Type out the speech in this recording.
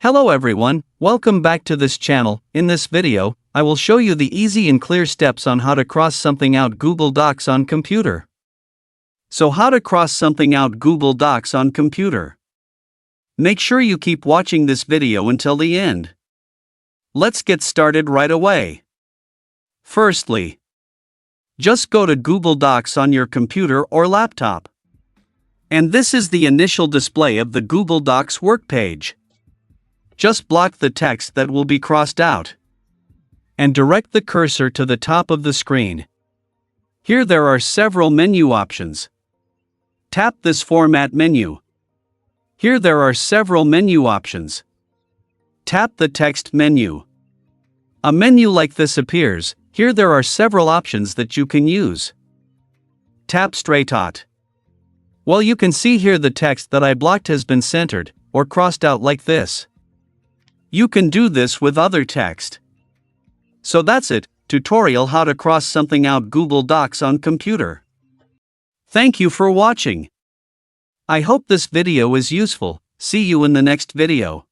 Hello everyone, welcome back to this channel. In this video, I will show you the easy and clear steps on how to cross something out Google Docs on computer. So how to cross something out Google Docs on computer? Make sure you keep watching this video until the end. Let's get started right away. Firstly, just go to Google Docs on your computer or laptop. And this is the initial display of the Google Docs work page. Just block the text that will be crossed out. And direct the cursor to the top of the screen. Here there are several menu options. Tap this Format menu. Here there are several menu options. Tap the Text menu. A menu like this appears. Here there are several options that you can use. Tap Straight Out. Well, you can see here the text that I blocked has been centered, or crossed out like this. You can do this with other text. So that's it, tutorial how to cross something out Google Docs on computer. Thank you for watching. I hope this video is useful. See you in the next video.